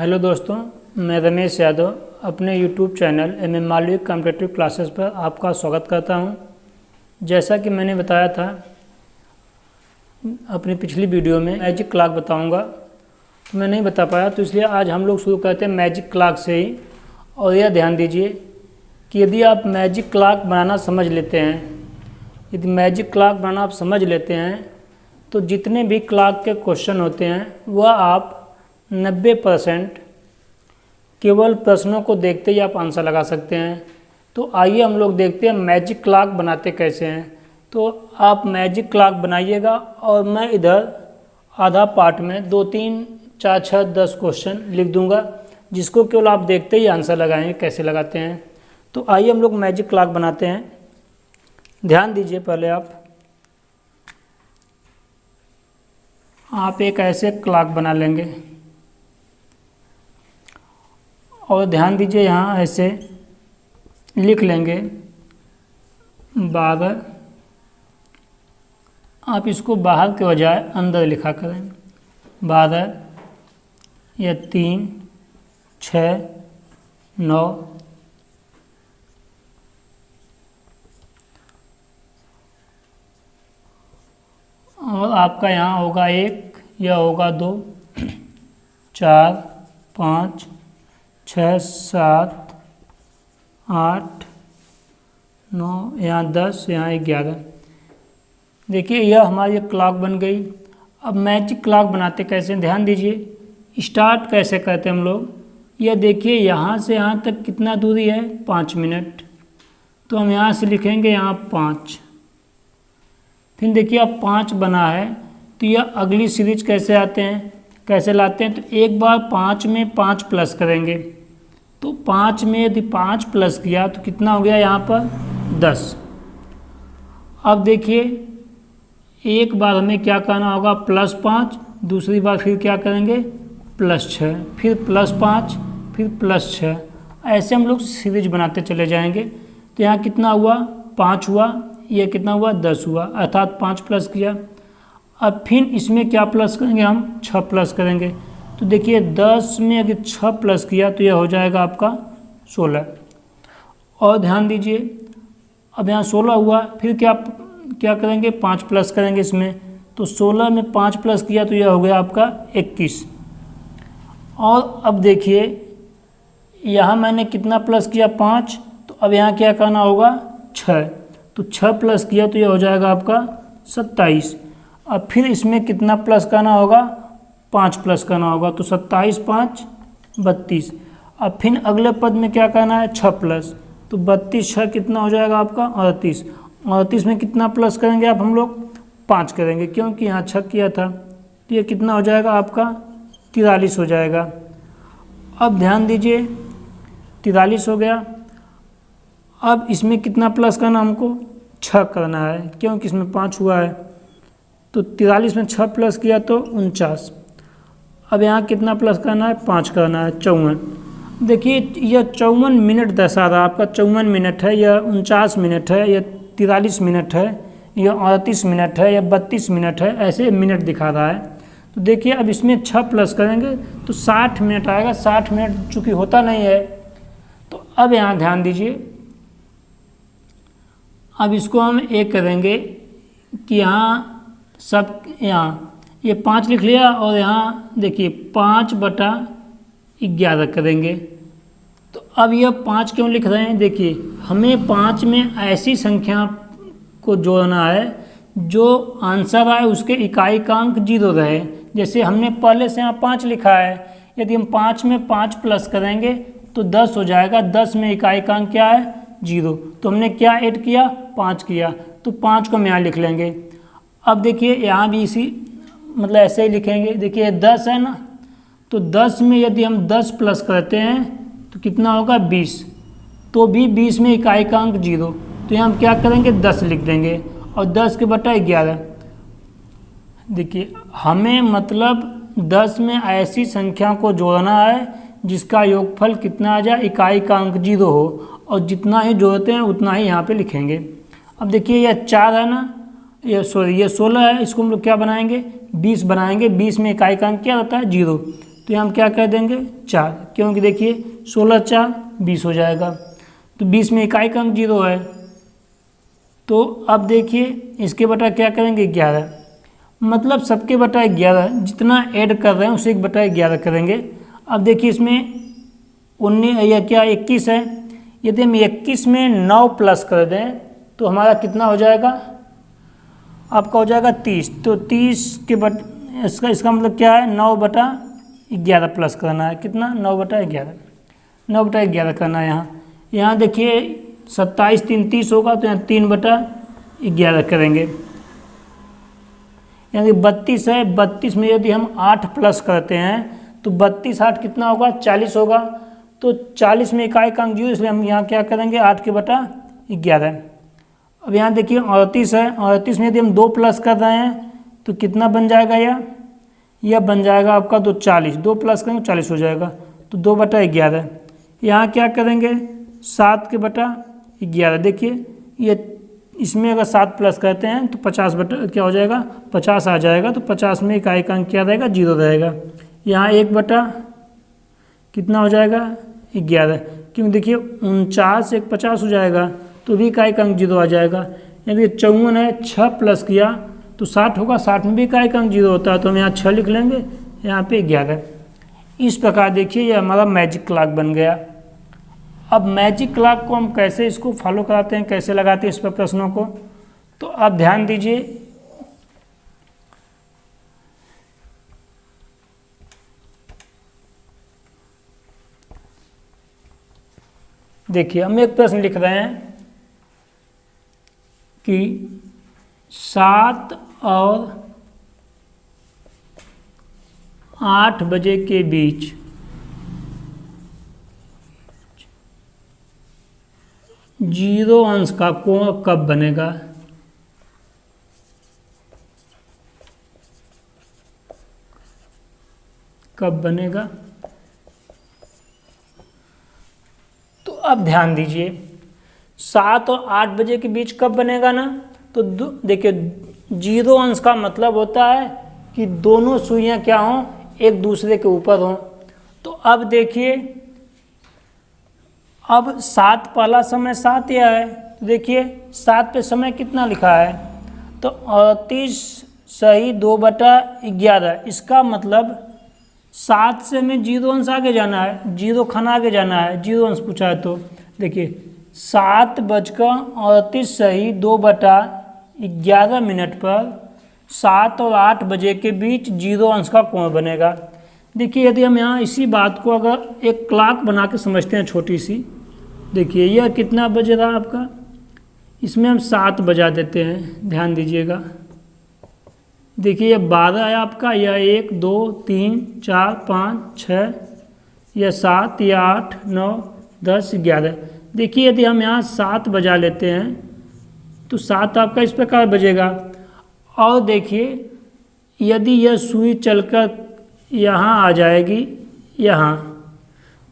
Hello दोस्तों, मैं रमेश यादव अपने YouTube channel MM Malvik competitive classes पर आपका स्वागत करता हूं। जैसा कि मैंने बताया था अपनी पिछली वीडियो में मैजिक क्लॉक बताऊंगा, तो मैं नहीं बता पाया, तो इसलिए आज हम लोग शुरू करते हैं मैजिक क्लॉक से ही। और यह ध्यान दीजिए कि यदि आप मैजिक क्लॉक बनाना समझ लेते हैं, यदि मैजिक क्लॉक बनाना आप समझ लेते हैं तो जितने भी क्लॉक के क्वेश्चन होते हैं वह आप 90% केवल प्रश्नों को देखते ही आप आंसर लगा सकते हैं। तो आइए हम लोग देखते हैं मैजिक क्लॉक बनाते कैसे हैं। तो आप मैजिक क्लॉक बनाइएगा और मैं इधर आधा पार्ट में 2, 3, 4, 6, 10 क्वेश्चन लिख दूंगा, जिसको केवल आप देखते ही आंसर लगाएंगे कैसे लगाते हैं। तो आइए हम लोग मैजिक क्लॉक बनाते हैं। ध्यान दीजिए, पहले आप एक ऐसे क्लॉक बना लेंगे और ध्यान दीजिए यहाँ ऐसे लिख लेंगे 12। आप इसको बाहर के बजाय अंदर लिखा करें, 12 या 3, 6, 9। और आपका यहाँ होगा 1, यह होगा 2, 4, 5, 6, 7, 8, 9, यहाँ 10, यहाँ 11। देखिए यह हमारी क्लॉक बन गई। अब मैजिक क्लॉक बनाते कैसे, ध्यान दीजिए। स्टार्ट कैसे करते हम लोग, यह देखिए यहाँ से यहाँ तक कितना दूरी है, 5 मिनट। तो हम यहाँ से लिखेंगे यहाँ 5। फिर देखिए अब 5 बना है, तो यह अगली सीरीज कैसे आते हैं, कैसे लाते हैं। तो एक बार 5 में 5 प्लस करेंगे, तो 5 में यदि 5 प्लस किया तो कितना हो गया यहाँ पर 10। अब देखिए एक बार हमें क्या करना होगा, +5, दूसरी बार फिर क्या करेंगे +6, फिर +5, फिर +6। ऐसे हम लोग सीरीज बनाते चले जाएंगे। तो यहाँ कितना हुआ, 5 हुआ, यह कितना हुआ 10 हुआ, अर्थात 5 प्लस किया। अब फिर इसमें क्या प्लस करेंगे, हम 6 प्लस करेंगे। तो देखिए 10 में अगर 6 प्लस किया तो यह हो जाएगा आपका 16। और ध्यान दीजिए अब यहाँ 16 हुआ, फिर क्या करेंगे, 5 प्लस करेंगे इसमें। तो 16 में 5 प्लस किया तो यह हो गया आपका 21। और अब देखिए यहाँ मैंने कितना प्लस किया, 5। तो अब यहाँ क्या करना होगा, 6। तो 6 प्लस किया तो यह हो जाएगा आपका 27। अब फिर इसमें कितना प्लस करना होगा, 5 प्लस करना होगा। तो 27, 5, 32। अब फिर अगले पद में क्या करना है, 6 प्लस। तो 32, 6 कितना हो जाएगा आपका 38। 38 में कितना प्लस करेंगे आप, हम लोग 5 करेंगे, क्योंकि यहाँ 6 किया था। तो ये कितना हो जाएगा आपका 43 हो जाएगा। अब ध्यान दीजिए 43 हो गया। अब इसमें कितना प्लस करना, हमको 6 करना है, क्योंकि इसमें 5 हुआ है। तो 43 में 6 प्लस किया तो 49। अब यहाँ कितना प्लस करना है, 5 करना है, 54। देखिए यह 54 मिनट दर्शा रहा है आपका, 54 मिनट है, यह 49 मिनट है, यह 43 मिनट है, यह 38 मिनट है, यह 32 मिनट है, ऐसे मिनट दिखा रहा है। तो देखिए अब इसमें 6 प्लस करेंगे तो 60 मिनट आएगा। 60 मिनट चूँकि होता नहीं है, तो अब यहाँ ध्यान दीजिए, अब इसको हम एक करेंगे कि यहाँ ये 5 लिख लिया, और यहाँ देखिए 5/11 करेंगे। तो अब यह 5 क्यों लिख रहे हैं, देखिए हमें 5 में ऐसी संख्या को जोड़ना है जो आंसर आए उसके इकाई-अंक 0 रहे। जैसे हमने पहले से यहाँ 5 लिखा है, यदि हम 5 में 5 प्लस करेंगे तो 10 हो जाएगा। 10 में इकाई-अंक क्या है, 0। तो हमने क्या ऐड किया, 5 किया, तो 5 को हम यहाँ लिख लेंगे। अब देखिए यहाँ भी इसी मतलब ऐसे ही लिखेंगे। देखिए 10 है ना, तो 10 में यदि हम 10 प्लस करते हैं तो कितना होगा 20। तो भी 20 में इकाई-अंक 0, तो यहाँ हम क्या करेंगे 10 लिख देंगे, और 10 के बटा 11। देखिए हमें मतलब 10 में ऐसी संख्या को जोड़ना है जिसका योगफल कितना आ जाए, इकाई-अंक 0 हो, और जितना ही जोड़ते हैं उतना ही यहाँ पे लिखेंगे। अब देखिए यह 4 है ना, ये 16 है, इसको हम लोग क्या बनाएंगे, 20 बनाएंगे। 20 में इकाई का अंक क्या होता है, 0। तो यहाँ हम क्या कर देंगे 4, क्योंकि देखिए 16 4 20 हो जाएगा। तो 20 में इकाई का अंक 0 है, तो अब देखिए इसके बटा क्या करेंगे 11, मतलब सबके बटा 11 जितना ऐड कर रहे हैं उसे 1/11 करेंगे। अब देखिए इसमें 19 या क्या 21 है, यदि हम 21 में 9 प्लस कर दें तो हमारा कितना हो जाएगा, आपका हो जाएगा 30। तो 30 के इसका मतलब क्या है 9/11 प्लस करना है, कितना 9/11, 9/11 करना है। यहाँ देखिए 27 3 30 होगा, तो यहाँ 3/11 करेंगे। यानी 32 है, 32 में यदि हम 8 प्लस करते हैं तो 32 8 कितना होगा 40 होगा। तो 40 में इकाई का अंक 0, इसलिए हम यहाँ क्या करेंगे 8/11। अब यहाँ देखिए 38 है, 38 में यदि हम 2 प्लस कर रहे हैं तो कितना बन जाएगा, यह बन जाएगा आपका तो 40, 2 प्लस करेंगे 40 हो जाएगा, तो 2/11। यहाँ क्या करेंगे 7/11। देखिए ये इसमें अगर 7 प्लस करते हैं तो 50 क्या हो जाएगा 50 आ जाएगा। तो 50 में इकाई का अंक क्या रहेगा 0 रहेगा। यहाँ 1 कितना हो जाएगा 11, क्योंकि देखिए 49 1 50 हो जाएगा, तो भी इकाई का अंक 0 आ जाएगा। यानी 54 है, 6 प्लस किया तो 60 होगा, 60 में भी इकाई का अंक 0 होता है, तो हम यहाँ 6 लिख लेंगे, यहाँ पे 11। इस प्रकार देखिए ये हमारा मैजिक क्लॉक बन गया। अब मैजिक क्लॉक को हम कैसे इसको फॉलो कराते हैं, कैसे लगाते हैं इस पर प्रश्नों को, तो आप ध्यान दीजिए। देखिए हम एक प्रश्न लिख रहे हैं कि 7 और 8 बजे के बीच जीरो अंश का कोण कब बनेगा। कब बनेगा, तो अब ध्यान दीजिए 7 और 8 बजे के बीच कब बनेगा ना, तो देखिए जीरो अंश का मतलब होता है कि दोनों सुइयां क्या हों एक दूसरे के ऊपर हों। तो अब देखिए अब 7 पहला समय 7 यह है, तो देखिए 7 पे समय कितना लिखा है, तो 38 सही 2/11। इसका मतलब 7 से हमें जीरो अंश आगे जाना है, जीरो खाना आगे जाना है, जीरो अंश पूछा है। तो देखिए 7:38 सही 2/11 पर 7 और 8 बजे के बीच जीरो अंश का कोण बनेगा। देखिए यदि हम यहाँ इसी बात को अगर एक क्लॉक बना के समझते हैं छोटी सी, देखिए यह कितना बज रहा है आपका, इसमें हम 7 बजा देते हैं, ध्यान दीजिएगा। देखिए यह 12 है आपका, यह 1 2 3 4 5 6, यह 7, यह 8 9 10 11। देखिए यदि हम यहाँ 7 बजा लेते हैं तो 7 आपका इस प्रकार बजेगा। और देखिए यदि यह सुई चलकर यहाँ आ जाएगी यहाँ,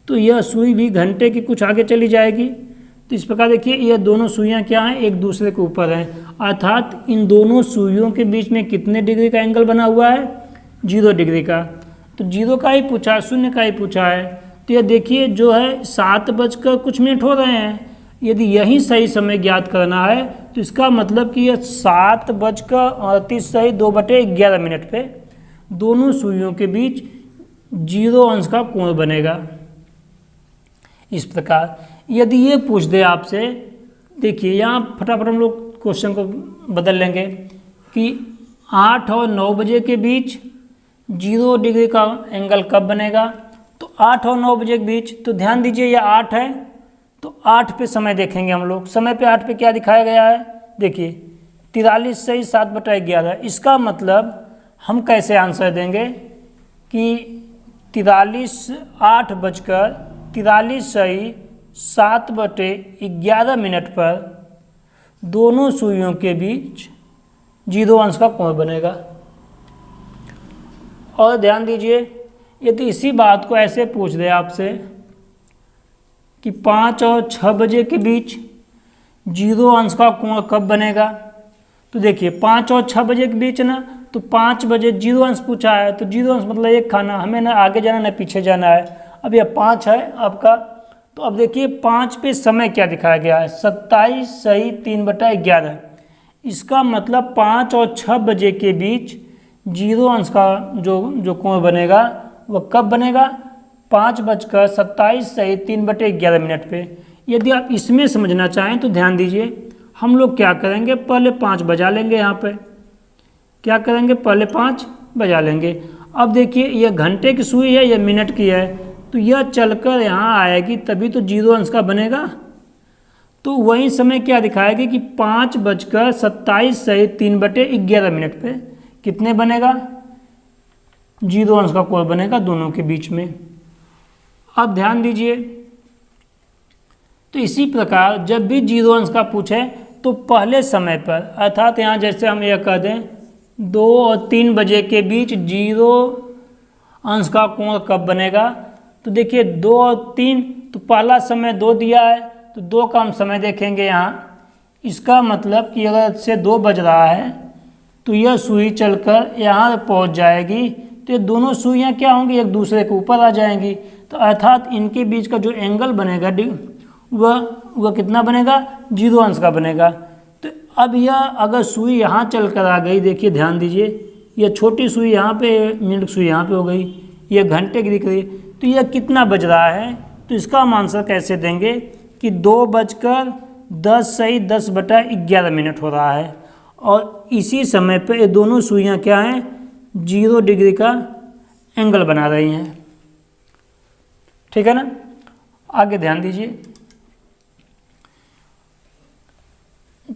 तो यह सुई भी घंटे की कुछ आगे चली जाएगी। तो इस प्रकार देखिए यह दोनों सुइयाँ क्या हैं एक दूसरे के ऊपर हैं, अर्थात इन दोनों सुइयों के बीच में कितने डिग्री का एंगल बना हुआ है 0 डिग्री का। तो 0 का ही पूछा है, 0 का ही पूछा है। तो यह देखिए जो है 7:कुछ हो रहे हैं, यदि यही सही समय ज्ञात करना है तो इसका मतलब कि यह 7:38 सही 2/11 पे दोनों सुइयों के बीच जीरो अंश का कोण बनेगा। इस प्रकार यदि ये पूछ दे आपसे, देखिए यहाँ फटाफट हम लोग क्वेश्चन को बदल लेंगे कि 8 और 9 बजे के बीच 0 डिग्री का एंगल कब बनेगा। तो 8 और 9 बजे के बीच, तो ध्यान दीजिए यह 8 है, तो 8 पे समय देखेंगे हम लोग। समय पे 8 पे क्या दिखाया गया है, देखिए 43 सही 7/11। इसका मतलब हम कैसे आंसर देंगे कि 8:43 सही 7/11 पर दोनों सुइयों के बीच जीरो अंश का कोण बनेगा। और ध्यान दीजिए यदि इसी बात को ऐसे पूछ दे आपसे कि 5 और 6 बजे के बीच जीरो अंश का कोण कब बनेगा, तो देखिए 5 और 6 बजे के बीच ना तो 5 बजे 0 अंश पूछा है, तो 0 अंश मतलब एक खाना, हमें ना आगे जाना ना पीछे जाना है। अब यह 5 है आपका, तो अब देखिए 5 पे समय क्या दिखाया गया है, 27 सही 3/11। इसका मतलब 5 और 6 बजे के बीच 0 अंश का जो कोण बनेगा वह कब बनेगा, 5:27 सही 3/11 पे। यदि आप इसमें समझना चाहें तो ध्यान दीजिए, हम लोग क्या करेंगे, पहले 5 बजा लेंगे। यहाँ पे क्या करेंगे, पहले 5 बजा लेंगे। अब देखिए यह घंटे की सुई है, यह मिनट की है, तो यह चलकर यहाँ आएगी तभी तो 0 अंश का बनेगा। तो वही समय क्या दिखाएगी कि 5:27 सही 3/11 पे कितने बनेगा, 0 अंश का कोण बनेगा दोनों के बीच में। अब ध्यान दीजिए, तो इसी प्रकार जब भी 0 अंश का पूछे तो पहले समय पर, अर्थात यहाँ जैसे हम यह कह दें 2 और 3 बजे के बीच 0 अंश का कोण कब बनेगा, तो देखिए 2 और 3, तो पहला समय 2 दिया है तो 2 का हम समय देखेंगे यहाँ। इसका मतलब कि अगर से 2 बज रहा है तो यह सुई चलकर यहाँ पहुँच जाएगी, तो ये दोनों सुइयाँ क्या होंगी, एक दूसरे के ऊपर आ जाएंगी। तो अर्थात इनके बीच का जो एंगल बनेगा वह कितना बनेगा, 0 अंश का बनेगा। तो अब यह अगर सुई यहाँ चल कर आ गई, देखिए ध्यान दीजिए, यह छोटी सुई यहाँ पे, मिनट सुई यहाँ पे हो गई, यह घंटे की दिख रही, तो यह कितना बज रहा है, तो इसका हम आंसर कैसे देंगे कि 2:10 सही 10/11 हो रहा है। और इसी समय पे ये दोनों सुइयाँ क्या हैं, 0 डिग्री का एंगल बना रही हैं। ठीक है ना, आगे ध्यान दीजिए।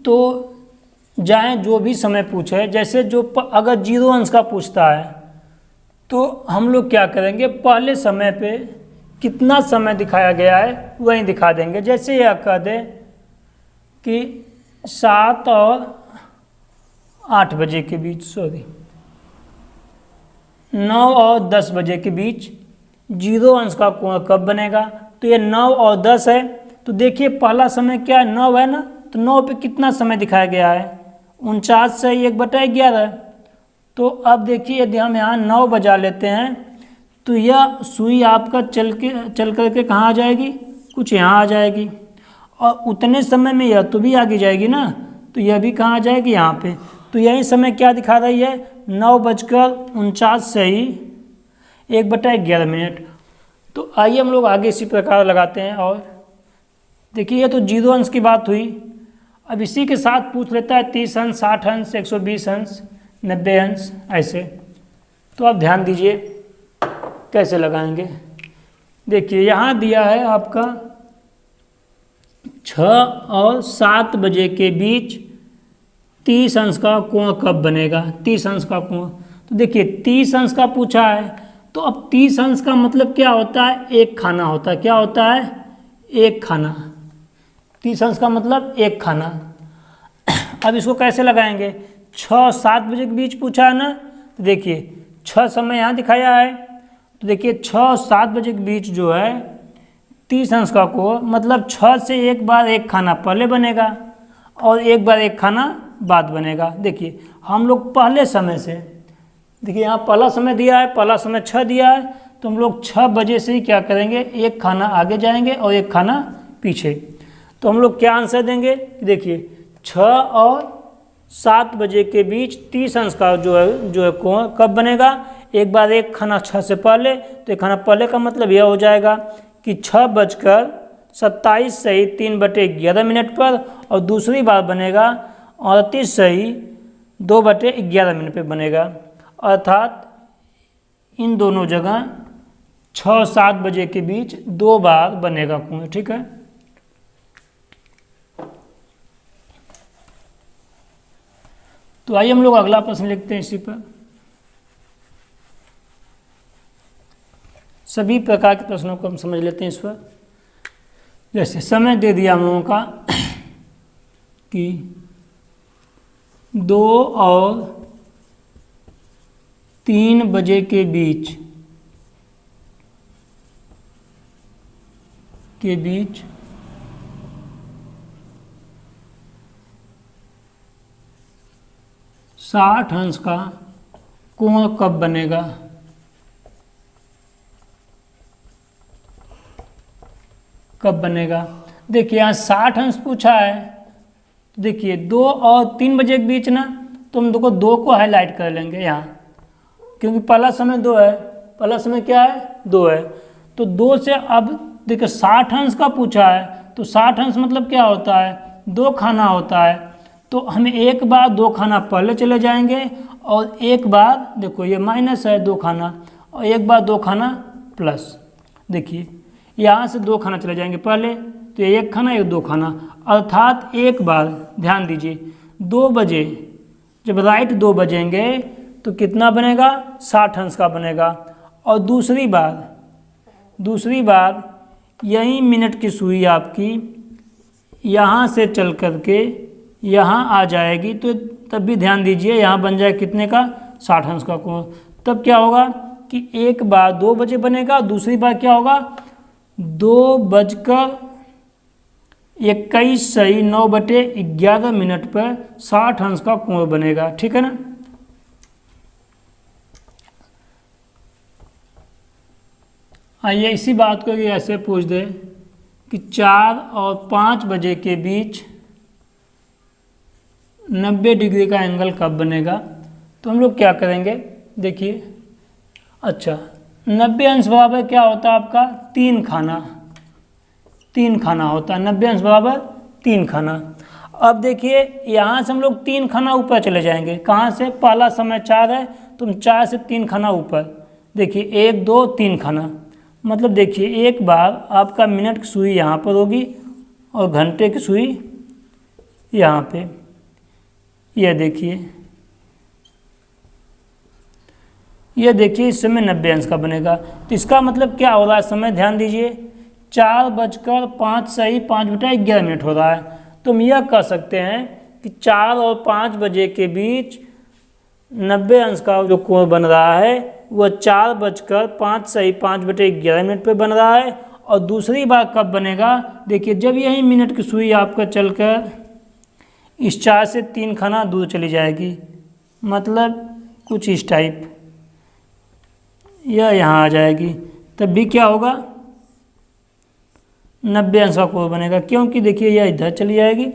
तो जाएं जो भी समय पूछे, जैसे जो अगर 0 अंश का पूछता है तो हम लोग क्या करेंगे, पहले समय पे कितना समय दिखाया गया है वही दिखा देंगे। जैसे यह कह दे कि 7 और 8 बजे के बीच, 9 और 10 बजे के बीच 0 अंश का कोण कब बनेगा, तो ये 9 और 10 है, तो देखिए पहला समय क्या है, 9 है ना, तो 9 पे कितना समय दिखाया गया है, 49 सही 1/11। तो अब देखिए यदि हम यहाँ 9 बजा लेते हैं तो यह सुई आपका चल करके कहाँ आ जाएगी, कुछ यहाँ आ जाएगी, और उतने समय में यह तो भी आगे जाएगी ना, तो यह भी कहाँ आ जाएगी, यहाँ पे। तो यही समय क्या दिखा रही है, 9:49 सही 1/11। तो आइए हम लोग आगे इसी प्रकार लगाते हैं। और देखिए ये तो 0 अंश की बात हुई, अब इसी के साथ पूछ लेता है 30 अंश, 60 अंश, 120 अंश, 90 अंश, ऐसे। तो आप ध्यान दीजिए कैसे लगाएंगे। देखिए यहाँ दिया है आपका 6 और 7 बजे के बीच 30 अंश का कोण कब बनेगा, 30 अंश का कोण। तो देखिए 30 अंश का पूछा है, तो अब 30 अंश का मतलब क्या होता है, एक खाना होता है। क्या होता है, एक खाना। 30 अंश का मतलब एक खाना। अब इसको कैसे लगाएंगे, 6 और 7 बजे के बीच पूछा है ना, तो देखिए 6 समय यहाँ दिखाया है, तो देखिए 6 और 7 बजे के बीच जो है 30 अंश का कोण, मतलब 6 से एक बार एक खाना पहले बनेगा और एक बार एक खाना बाद बनेगा। देखिए हम लोग पहले समय से, देखिए यहाँ पहला समय दिया है, पहला समय 6 दिया है, तो हम लोग 6 बजे से ही क्या करेंगे, एक खाना आगे जाएंगे और एक खाना पीछे। तो हम लोग क्या आंसर देंगे, देखिए 6 और 7 बजे के बीच 30 अंश का जो है कोण कब बनेगा, एक बार एक खाना 6 से पहले, तो एक खाना पहले का मतलब यह हो जाएगा कि 6:27 सही 3/11 पर, और दूसरी बार बनेगा 38 सही 2/11 पे बनेगा। अर्थात इन दोनों जगह 6 और 7 बजे के बीच 2 बार बनेगा कोण। ठीक है, तो आइए हम लोग अगला प्रश्न लिखते हैं इसी पर। सभी प्रकार के प्रश्नों को हम समझ लेते हैं इस पर। जैसे समय दे दिया हम लोगों का कि 2 और 3 बजे के बीच 60 अंश का कोण कब बनेगा? कब बनेगा? देखिए यहाँ 60 अंश पूछा है। देखिए 2 और 3 बजे के बीच ना, तो हम देखो 2 को हाईलाइट कर लेंगे यहाँ, क्योंकि पहला समय 2 है। पहला समय क्या है? 2 है। तो 2 से अब देखिए 60 अंश का पूछा है, तो 60 अंश मतलब क्या होता है? 2 खाना होता है। तो हम एक बार 2 खाना पहले चले जाएंगे, और एक बार देखो ये माइनस है 2 खाना, और एक बार 2 खाना प्लस। देखिए यहाँ से 2 खाना चले जाएंगे पहले, तो 1 खाना 1 2 खाना, अर्थात एक बार ध्यान दीजिए 2 बजे, जब राइट 2 बजेंगे तो कितना बनेगा? 60 अंश का बनेगा। और दूसरी बार यही मिनट की सुई आपकी यहाँ से चल कर के यहाँ आ जाएगी, तो तब भी ध्यान दीजिए यहाँ बन जाए कितने का? 60 अंश का कोण। तब क्या होगा कि एक बार 2 बजे बनेगा, दूसरी बार क्या होगा? 2:21:09 पर 60 अंश का कोण बनेगा। ठीक है ना? आइए इसी बात को ऐसे पूछ दे कि 4 और 5 बजे के बीच 90 डिग्री का एंगल कब बनेगा? तो हम लोग क्या करेंगे? देखिए अच्छा 90 अंश बराबर क्या होता है आपका? 3 खाना। 3 खाना होता है 90 अंश बराबर 3 खाना। अब देखिए यहाँ से हम लोग 3 खाना ऊपर चले जाएंगे। कहाँ से? पहला समय 4 है, तो हम 4 से 3 खाना ऊपर। देखिए 1 2 3 खाना, मतलब देखिए एक बार आपका मिनट की सुई यहाँ पर होगी और घंटे की सुई यहाँ पे। यह देखिए इस समय 90 अंश का बनेगा। तो इसका मतलब क्या हो रहा है? समय ध्यान दीजिए 4:05 हो रहा है। तो हम यह कह सकते हैं कि 4 और 5 बजे के बीच 90 अंश का जो कोण बन रहा है वह 4:05 पर बन रहा है। और दूसरी बार कब बनेगा? देखिए जब यही मिनट की सुई आपका चलकर इस 4 से 3 खाना दूर चली जाएगी, मतलब कुछ इस टाइप, यह यहाँ आ जाएगी, तब भी क्या होगा? 90 अंश का कोण बनेगा, क्योंकि देखिए यह इधर चली जाएगी,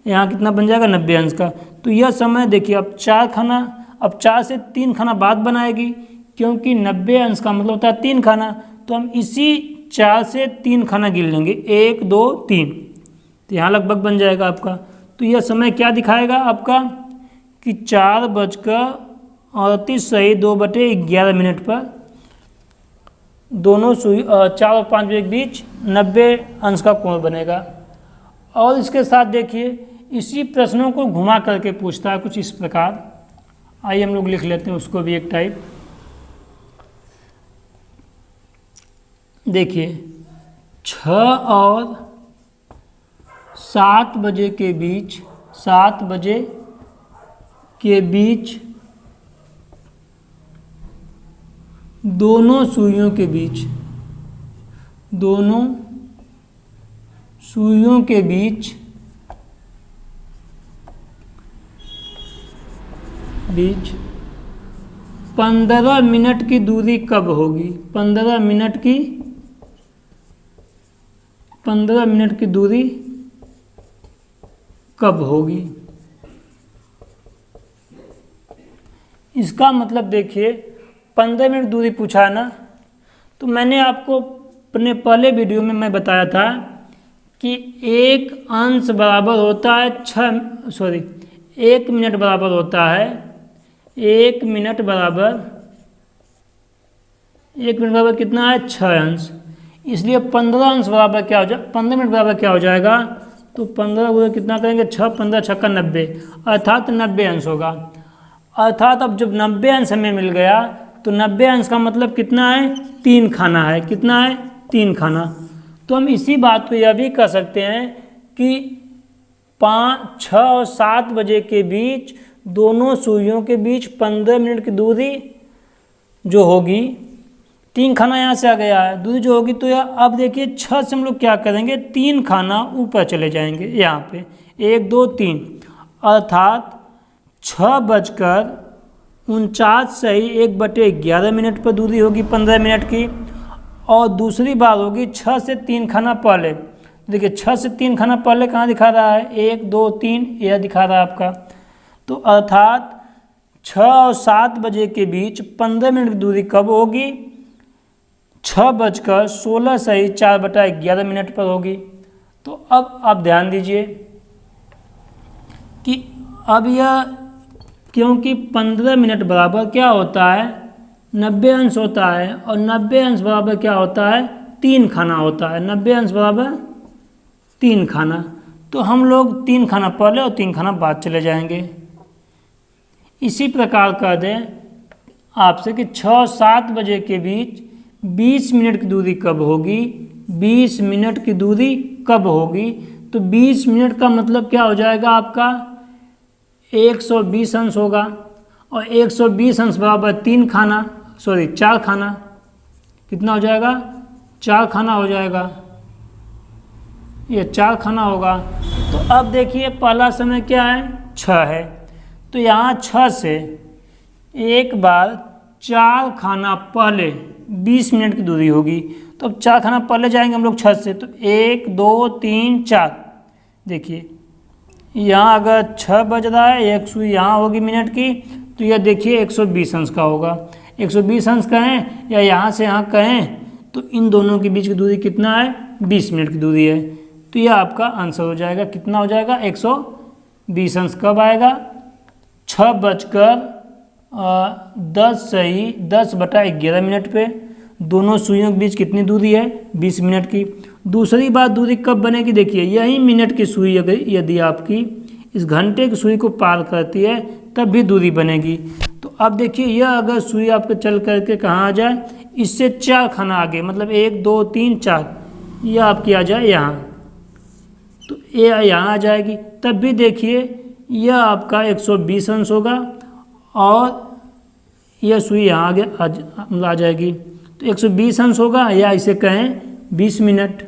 यहाँ कितना बन जाएगा? 90 अंश का। तो यह समय देखिए अब 4 से 3 खाना बाद बनाएगी, क्योंकि 90 अंश का मतलब होता है 3 खाना। तो हम इसी 4 से 3 खाना गिन लेंगे, 1 2 3, तो यहाँ लगभग बन जाएगा आपका। तो यह समय क्या दिखाएगा आपका कि 4:38 पर दोनों सुई 4 और 5 बजे के बीच 90 अंश का कोण बनेगा। और इसके साथ देखिए इसी प्रश्नों को घुमा करके पूछता है कुछ इस प्रकार। आइए हम लोग लिख लेते हैं उसको भी एक टाइप। देखिए 6 और 7 बजे के बीच, 7 बजे के बीच दोनों सुइयों के बीच, दोनों सुइयों के बीच 15 मिनट की दूरी कब होगी? 15 मिनट की दूरी कब होगी? इसका मतलब देखिए 15 मिनट दूरी पूछा है ना, तो मैंने आपको अपने पहले वीडियो में मैं बताया था कि 1 अंश बराबर होता है 1 मिनट बराबर होता है 1 मिनट बराबर कितना है? 6 अंश। इसलिए 15 अंश बराबर क्या हो जाए? 15 मिनट बराबर क्या हो जाएगा? तो 15 गुणे कितना करेंगे? 6 15 6 का 90, अर्थात 90 अंश होगा। अर्थात अब जब 90 अंश हमें मिल गया तो 90 अंश का मतलब कितना है? 3 खाना है। कितना है? 3 खाना। तो हम इसी बात को यह भी कह सकते हैं कि 5 6 और 7 बजे के बीच दोनों सुइयों के बीच 15 मिनट की दूरी जो होगी, 3 खाना यहाँ से आ गया है, दूरी जो होगी, तो यह अब देखिए 6 से हम लोग क्या करेंगे? 3 खाना ऊपर चले जाएंगे यहाँ पे, 1 2 3, अर्थात 6:05 49 सही 1/11 मिनट पर दूरी होगी 15 मिनट की। और दूसरी बार होगी 6 से 3 खाना पहले। देखिए 6 से 3 खाना पहले कहाँ दिखा रहा है, 1 2 3 यह दिखा रहा है आपका। तो अर्थात 6 और 7 बजे के बीच 15 मिनट की दूरी कब होगी, 6:16 सही 4/11 मिनट पर होगी। तो अब आप ध्यान दीजिए कि अब यह, क्योंकि 15 मिनट बराबर क्या होता है, 90 अंश होता है, और 90 अंश बराबर क्या होता है, 3 खाना होता है। 90 अंश बराबर 3 खाना। तो हम लोग 3 खाना पहले और 3 खाना बाद चले जाएंगे। इसी प्रकार कर दें आपसे कि 6 और 7 बजे के बीच 20 मिनट की दूरी कब होगी, 20 मिनट की दूरी कब होगी। तो 20 मिनट का मतलब क्या हो जाएगा आपका, 120 अंश होगा। और 120 अंश बराबर 4 खाना। कितना हो जाएगा, 4 खाना हो जाएगा, ये 4 खाना होगा। तो अब देखिए पहला समय क्या है, 6 है। तो यहाँ 6 से एक बार 4 खाना पहले 20 मिनट की दूरी होगी। तो अब 4 खाना पहले जाएंगे हम लोग 6 से, तो 1 2 3 4। देखिए यहाँ अगर 6 बज रहा है, एक सुई यहाँ होगी मिनट की, तो यह देखिए 120 अंश का होगा। 120 अंश कहें या यहाँ से यहाँ कहें, तो इन दोनों के बीच की दूरी कितना है, 20 मिनट की दूरी है। तो यह आपका आंसर हो जाएगा, कितना हो जाएगा, 120 अंश। कब आएगा, 6:10 सही 10/11 मिनट पे। दोनों सुइयों के बीच कितनी दूरी है, 20 मिनट की। दूसरी बात दूरी कब बनेगी, देखिए यही मिनट की सुई अगर यदि आपकी इस घंटे की सुई को पार करती है तब भी दूरी बनेगी। तो अब देखिए यह अगर सुई आपके चल करके कहाँ आ जाए, इससे 4 खाना आगे, मतलब 1 2 3 4, यह आपकी आ जाए यहाँ, तो ये यहाँ आ जाएगी। तब भी देखिए यह आपका 120 अंश होगा और यह सुई यहाँ आगे आ जाएगी। तो 120 अंश होगा, या इसे कहें 20 मिनट।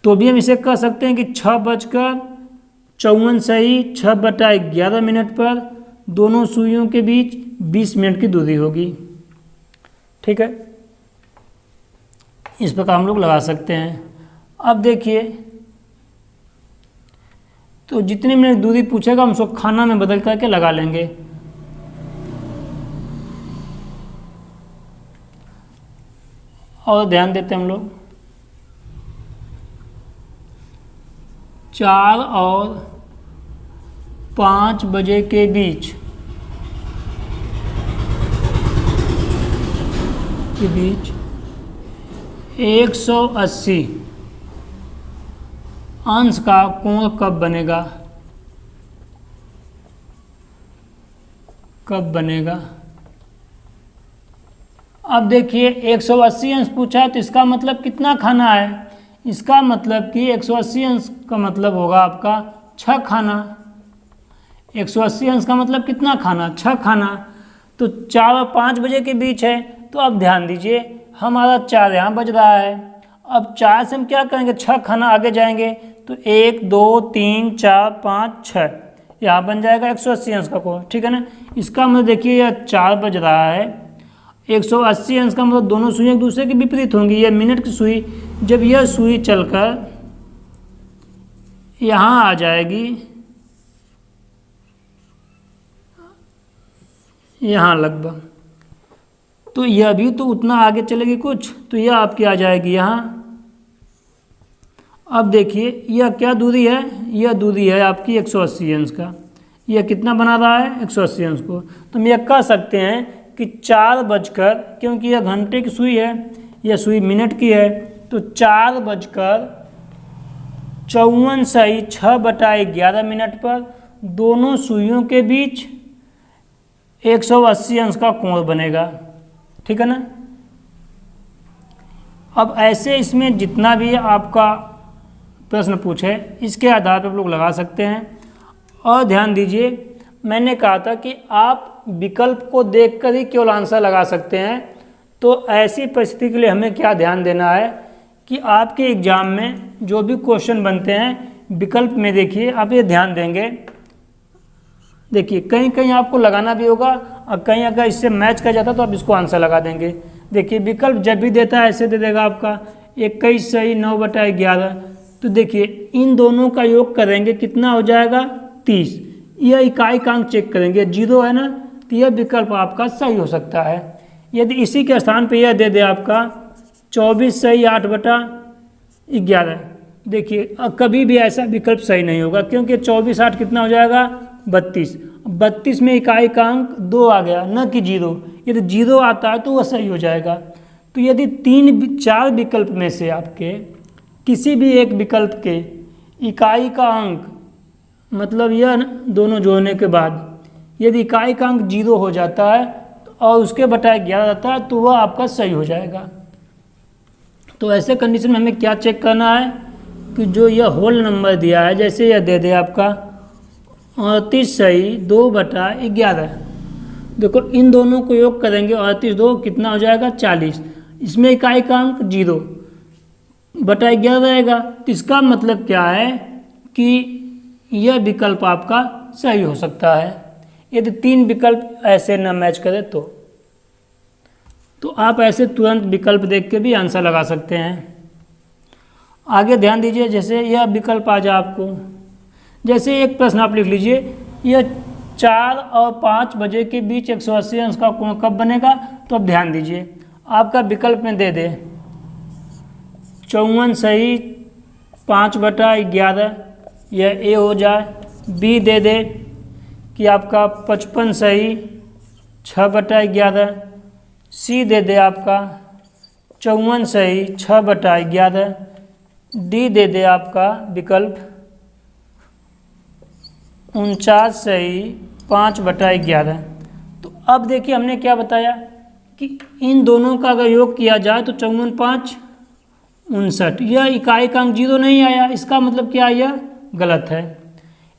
तो भी हम इसे कह सकते हैं कि 6:54 सही 6/11 मिनट पर दोनों सुइयों के बीच 20 मिनट की दूरी होगी। ठीक है, इस प्रकार हम लोग लगा सकते हैं। अब देखिए, तो जितनी मिनट दूरी पूछेगा हम उसको खाना में बदल करके लगा लेंगे। और ध्यान देते हम लोग, 4 और 5 बजे के बीच 180 अंश का कोण कब बनेगा, अब देखिए 180 अंश पूछा है, तो इसका मतलब कितना खाना है, इसका मतलब कि 180 अंश का मतलब होगा आपका 6 खाना। 180 अंश का मतलब कितना खाना, 6 खाना। तो 4 और 5 बजे के बीच है। तो अब ध्यान दीजिए हमारा 4 यहाँ बज रहा है। अब 4 से हम क्या करेंगे, 6 खाना आगे जाएंगे, तो 1 2 3 4 5 6 यहाँ बन जाएगा 180 अंश का कोण। ठीक है ना। इसका मतलब देखिए यह 4 बज रहा है, 180 अंश का मतलब दोनों सुई एक दूसरे के विपरीत होंगी। यह मिनट की सुई, जब यह सुई चलकर यहाँ आ जाएगी, यहाँ लगभग, तो यह भी तो उतना आगे चलेगी कुछ, तो यह आपकी आ जाएगी यहाँ। अब देखिए यह क्या दूरी है, यह दूरी है आपकी 180 अंश का। यह कितना बना रहा है, 180 अंश को। तो हम यह कह सकते हैं कि 4 बजकर, क्योंकि यह घंटे की सुई है, यह सुई मिनट की है, तो 4:54 सही 6/11 मिनट पर दोनों सुइयों के बीच 180 अंश का कोण बनेगा। ठीक है ना। अब ऐसे इसमें जितना भी आपका प्रश्न पूछे, इसके आधार पर आप लोग लगा सकते हैं। और ध्यान दीजिए, मैंने कहा था कि आप विकल्प को देखकर ही केवल आंसर लगा सकते हैं। तो ऐसी परिस्थिति के लिए हमें क्या ध्यान देना है कि आपके एग्जाम में जो भी क्वेश्चन बनते हैं विकल्प में, देखिए आप ये ध्यान देंगे, देखिए कहीं कहीं आपको लगाना भी होगा और कहीं अगर इससे मैच कर जाता तो आप इसको आंसर लगा देंगे। देखिए विकल्प जब भी देता है ऐसे दे देगा आपका 21 सही 9/11। तो देखिए इन दोनों का योग करेंगे कितना हो जाएगा 30। यह इकाई का अंक चेक करेंगे 0 है ना, तो यह विकल्प आपका सही हो सकता है। यदि इसी के स्थान पे यह दे दे आपका 24 सही 8/11, देखिए कभी भी ऐसा विकल्प सही नहीं होगा, क्योंकि 24 8 कितना हो जाएगा 32। 32 में इकाई का अंक 2 आ गया, न कि 0। यदि 0 आता है तो वह सही हो जाएगा। तो यदि 4 विकल्प में से आपके किसी भी एक विकल्प के इकाई का अंक, मतलब यह दोनों जोड़ने के बाद यदि इकाई का अंक 0 हो जाता है और उसके बटाए 11 आता है तो वह आपका सही हो जाएगा। तो ऐसे कंडीशन में हमें क्या चेक करना है कि जो यह होल नंबर दिया है, जैसे यह दे दे आपका 38 सही 2/11। देखो इन दोनों को योग करेंगे 38 2 कितना हो जाएगा 40। इसमें इकाई का अंक 0/11 रहेगा। तो इसका मतलब क्या है कि यह विकल्प आपका सही हो सकता है यदि 3 विकल्प ऐसे न मैच करें तो आप ऐसे तुरंत विकल्प देख के भी आंसर लगा सकते हैं। आगे ध्यान दीजिए, जैसे यह विकल्प आ जाए आपको, जैसे एक प्रश्न आप लिख लीजिए, यह 4 और 5 बजे के बीच 180 अंश का कोण कब बनेगा। तो अब ध्यान दीजिए आपका विकल्प में दे दे 54 सही 5/11, यह ए हो जाए। बी दे दे कि आपका 55 सही 6/11। सी दे दे आपका 54 सही 6/11। डी दे दे आपका विकल्प 49 सही 5/11। तो अब देखिए हमने क्या बताया कि इन दोनों का अगर योग किया जाए तो 54 5 59, यह इकाई का अंक 0 नहीं आया, इसका मतलब क्या आया गलत है।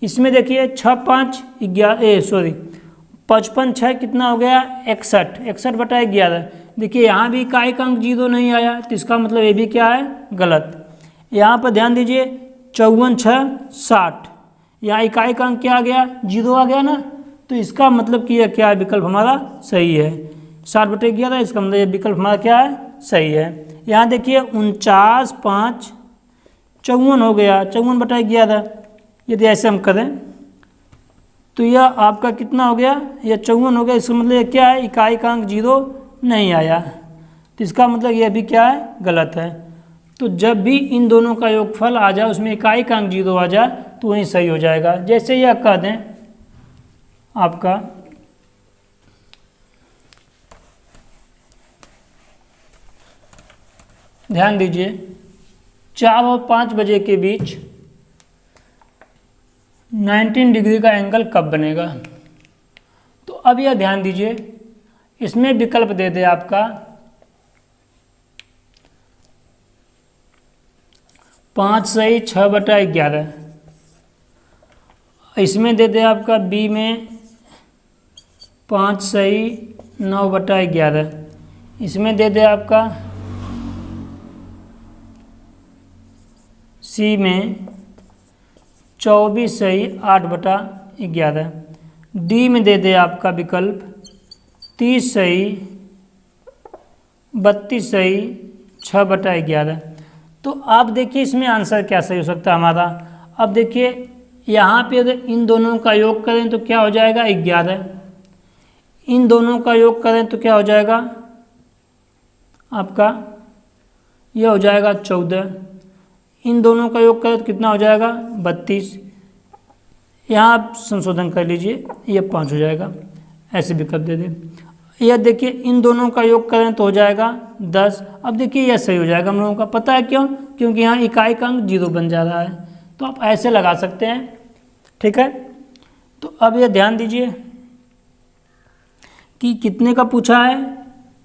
इसमें देखिए 6 5 11 55 6 कितना हो गया 61 61/11। देखिए यहाँ भी इकाई का अंक 0 नहीं आया, तो इसका मतलब ये भी क्या है गलत। यहाँ पर ध्यान दीजिए 54 6 60, यहाँ इकाई का अंक क्या आ गया 0 आ गया ना, तो इसका मतलब कि यह क्या है विकल्प हमारा सही है 60/11। इसका मतलब ये विकल्प हमारा क्या है सही है। यहाँ देखिए 49 5 54 हो गया 54/11। यदि ऐसे हम करें तो यह आपका कितना हो गया, यह 54 हो गया। इसका मतलब ये क्या है इकाई का अंक 0 नहीं आया, तो इसका मतलब यह भी क्या है गलत है। तो जब भी इन दोनों का योगफल आ जाए उसमें इकाई का अंक 0 आ जाए तो वही सही हो जाएगा। जैसे यह कह दें आपका ध्यान दीजिए 4 और 5 बजे के बीच 19 डिग्री का एंगल कब बनेगा। तो अब यह ध्यान दीजिए, इसमें विकल्प दे दे आपका 5 सही 6/11, इसमें दे दे आपका बी में 5 सही 9/11, इसमें दे दे आपका सी में 24 सही 8/11, डी में दे दे आपका विकल्प 30 सही 32 सही 6/11। तो आप देखिए इसमें आंसर क्या सही हो सकता है हमारा। अब देखिए यहाँ पे अगर इन दोनों का योग करें तो क्या हो जाएगा 11, इन दोनों का योग करें तो क्या हो जाएगा आपका यह हो जाएगा 14, इन दोनों का योग करें तो कितना हो जाएगा 32। यहाँ आप संशोधन कर लीजिए यह 5 हो जाएगा, ऐसे विकल्प दे दें। यह देखिए इन दोनों का योग करें तो हो जाएगा 10। अब देखिए यह सही हो जाएगा हम लोगों का, पता है क्यों, क्योंकि यहाँ इकाई का अंक 0 बन जा रहा है। तो आप ऐसे लगा सकते हैं, ठीक है। तो अब यह ध्यान दीजिए कि कितने का पूछा है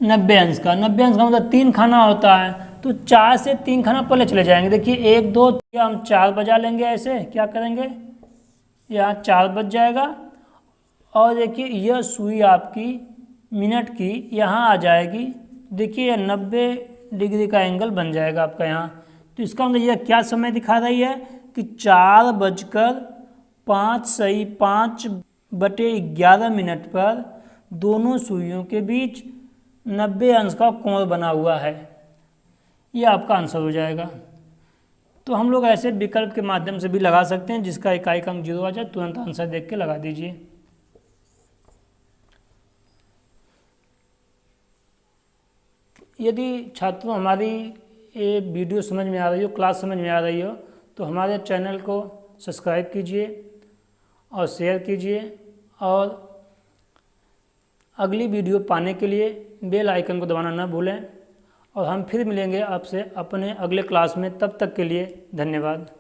90 अंश का। 90 अंश का मतलब 3 खाना होता है, तो 4 से 3 खाना पहले चले जाएंगे। देखिए 1 2 हम 4 बजा लेंगे, ऐसे क्या करेंगे यहाँ 4 बज जाएगा। और देखिए यह सुई आपकी मिनट की यहाँ आ जाएगी। देखिए 90 डिग्री का एंगल बन जाएगा आपका यहाँ। तो इसका मतलब यह क्या समय दिखा रही है कि 4:05 सही 5/11 मिनट पर दोनों सुइयों के बीच 90 अंश का कोण बना हुआ है। ये आपका आंसर हो जाएगा। तो हम लोग ऐसे विकल्प के माध्यम से भी लगा सकते हैं, जिसका इकाई अंक 0 आ जाए तुरंत आंसर देख के लगा दीजिए। यदि छात्रों हमारी ये वीडियो समझ में आ रही हो, क्लास समझ में आ रही हो, तो हमारे चैनल को सब्सक्राइब कीजिए और शेयर कीजिए, और अगली वीडियो पाने के लिए बेल आइकन को दबाना ना भूलें। और हम फिर मिलेंगे आपसे अपने अगले क्लास में, तब तक के लिए धन्यवाद।